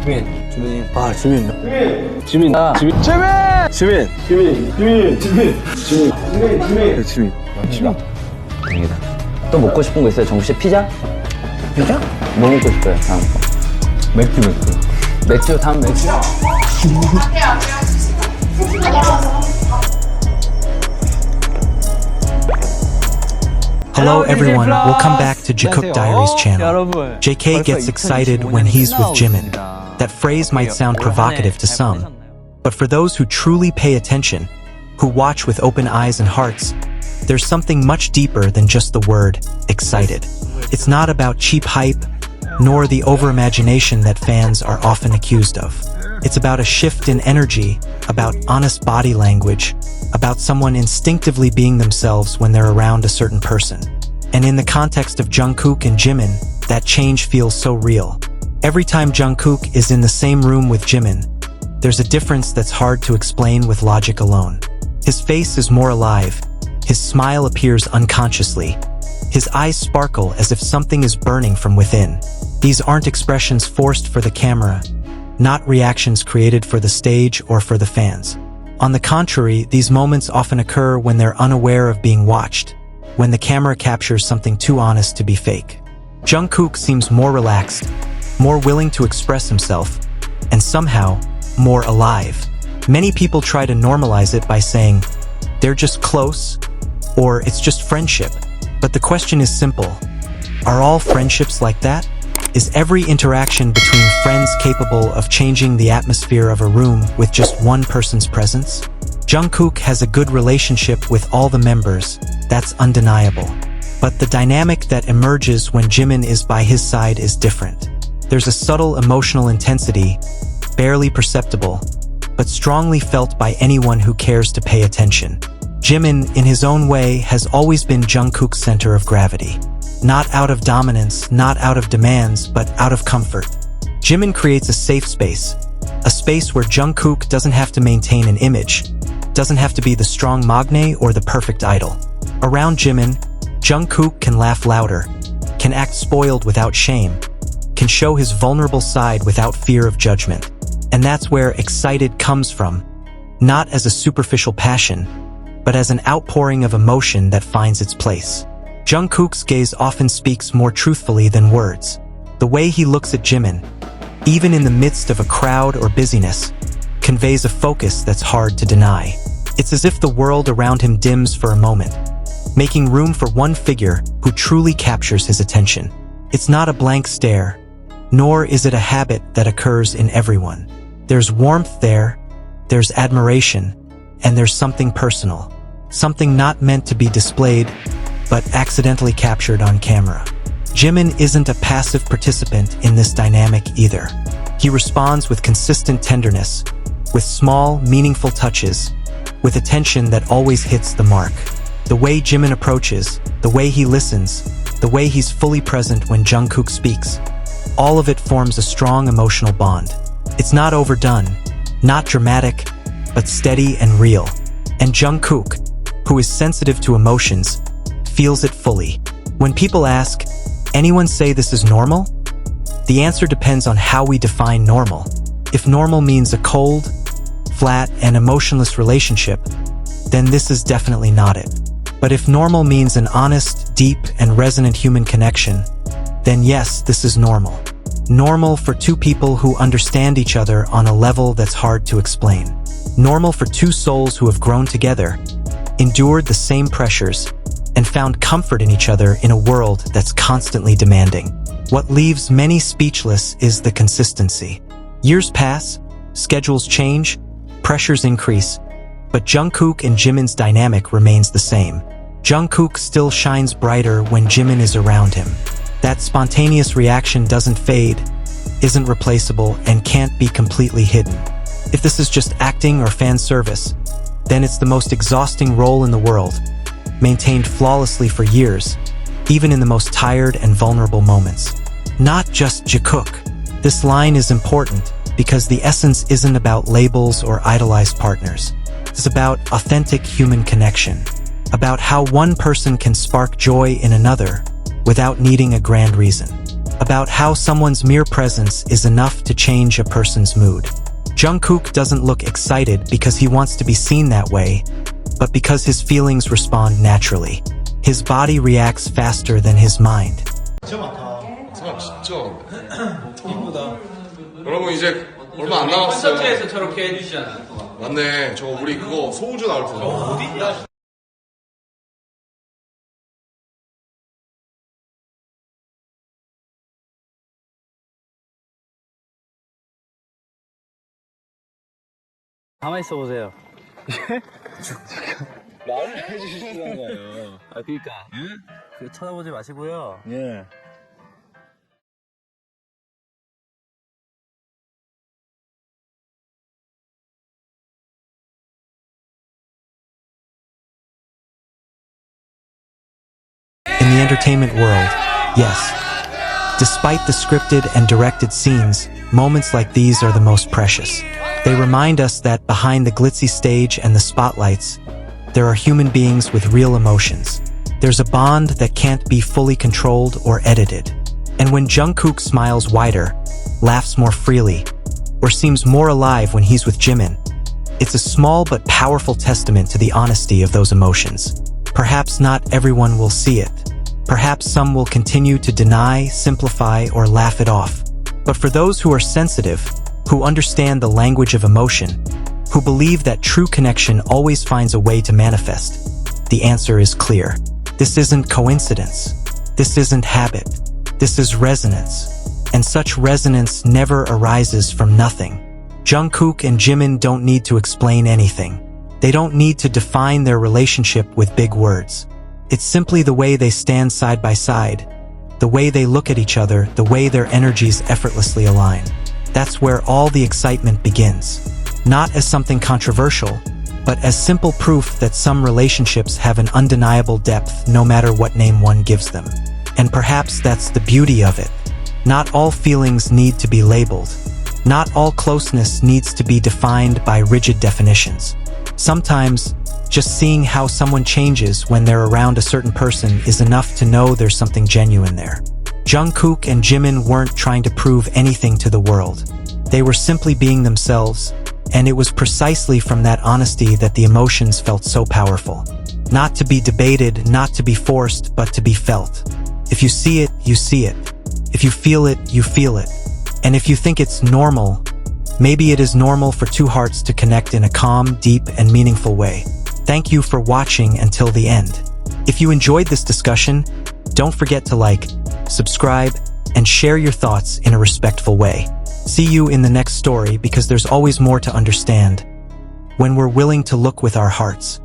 지민. 아, 지민. 지민. 아. 지민. 지민. 지민. 다행이다. 또 먹고 싶은 거 있어요? 정국씨 피자? 피자? 뭐 먹고 싶어요? 다음 거. 맥주. 맥주? 다음 맥주? Hello everyone, welcome back to Jikook Diaries channel. JK gets excited when he's with Jimin. That phrase might sound provocative to some, but for those who truly pay attention, who watch with open eyes and hearts, there's something much deeper than just the word excited. It's not about cheap hype, nor the over-imagination that fans are often accused of. It's about a shift in energy, about honest body language, about someone instinctively being themselves when they're around a certain person. And in the context of Jungkook and Jimin, that change feels so real. Every time Jungkook is in the same room with Jimin, there's a difference that's hard to explain with logic alone. His face is more alive, his smile appears unconsciously, his eyes sparkle as if something is burning from within. These aren't expressions forced for the camera, not reactions created for the stage or for the fans. On the contrary, these moments often occur when they're unaware of being watched, when the camera captures something too honest to be fake. Jungkook seems more relaxed, more willing to express himself, and somehow, more alive. Many people try to normalize it by saying, they're just close, or it's just friendship. But the question is simple. Are all friendships like that? Is every interaction between friends capable of changing the atmosphere of a room with just one person's presence? Jungkook has a good relationship with all the members, that's undeniable. But the dynamic that emerges when Jimin is by his side is different. There's a subtle emotional intensity, barely perceptible, but strongly felt by anyone who cares to pay attention. Jimin, in his own way, has always been Jungkook's center of gravity. Not out of dominance, not out of demands, but out of comfort. Jimin creates a safe space, a space where Jungkook doesn't have to maintain an image, doesn't have to be the strong magne or the perfect idol. Around Jimin, Jungkook can laugh louder, can act spoiled without shame, can show his vulnerable side without fear of judgment. And that's where excited comes from, not as a superficial passion, but as an outpouring of emotion that finds its place. Jungkook's gaze often speaks more truthfully than words. The way he looks at Jimin, even in the midst of a crowd or busyness, conveys a focus that's hard to deny. It's as if the world around him dims for a moment, making room for one figure who truly captures his attention. It's not a blank stare, nor is it a habit that occurs in everyone. There's warmth there, there's admiration, and there's something personal, something not meant to be displayed, but accidentally captured on camera. Jimin isn't a passive participant in this dynamic either. He responds with consistent tenderness, with small, meaningful touches, with attention that always hits the mark. The way Jimin approaches, the way he listens, the way he's fully present when Jungkook speaks, all of it forms a strong emotional bond. It's not overdone, not dramatic, but steady and real. And Jungkook, who is sensitive to emotions, feels it fully. When people ask, anyone say this is normal? The answer depends on how we define normal. If normal means a cold, flat, and emotionless relationship, then this is definitely not it. But if normal means an honest, deep, and resonant human connection, then yes, this is normal. Normal for two people who understand each other on a level that's hard to explain. Normal for two souls who have grown together, endured the same pressures, and found comfort in each other in a world that's constantly demanding. What leaves many speechless is the consistency. Years pass, schedules change, pressures increase, but Jungkook and Jimin's dynamic remains the same. Jungkook still shines brighter when Jimin is around him. That spontaneous reaction doesn't fade, isn't replaceable, and can't be completely hidden. If this is just acting or fan service, then it's the most exhausting role in the world, maintained flawlessly for years, even in the most tired and vulnerable moments. Not just Jikook. This line is important because the essence isn't about labels or idolized partners. It's about authentic human connection, about how one person can spark joy in another without needing a grand reason. about how someone's mere presence is enough to change a person's mood. Jungkook doesn't look excited because he wants to be seen that way, but because his feelings respond naturally. His body reacts faster than his mind. 사람 진짜 이쁘다. 여러분 이제 얼마 안 남았어요. 콘서트에서 저렇게 해주시잖아. 맞네. 저 우리 그거 소우주 나올 텐데. 어딨냐? 가만히 있어 보세요. 말을 해주시는 거예요. 아, 그니까. 그 쳐다보지 마시고요. 예. In the entertainment world, yes. Despite the scripted and directed scenes, moments like these are the most precious. They remind us that behind the glitzy stage and the spotlights, there are human beings with real emotions. There's a bond that can't be fully controlled or edited. And when Jungkook smiles wider, laughs more freely, or seems more alive when he's with Jimin, it's a small but powerful testament to the honesty of those emotions. Perhaps not everyone will see it. Perhaps some will continue to deny, simplify, or laugh it off. But for those who are sensitive, who understand the language of emotion, who believe that true connection always finds a way to manifest, the answer is clear. This isn't coincidence. This isn't habit. This is resonance. And such resonance never arises from nothing. Jungkook and Jimin don't need to explain anything. They don't need to define their relationship with big words. It's simply the way they stand side by side, the way they look at each other, the way their energies effortlessly align. That's where all the excitement begins. Not as something controversial, but as simple proof that some relationships have an undeniable depth no matter what name one gives them. And perhaps that's the beauty of it. Not all feelings need to be labeled. Not all closeness needs to be defined by rigid definitions. Sometimes, just seeing how someone changes when they're around a certain person is enough to know there's something genuine there. Jungkook and Jimin weren't trying to prove anything to the world. They were simply being themselves, and it was precisely from that honesty that the emotions felt so powerful. Not to be debated, not to be forced, but to be felt. If you see it, you see it. If you feel it, you feel it. And if you think it's normal, maybe it is normal for two hearts to connect in a calm, deep, and meaningful way. Thank you for watching until the end. If you enjoyed this discussion, don't forget to like, subscribe, and share your thoughts in a respectful way. See you in the next story because there's always more to understand when we're willing to look with our hearts.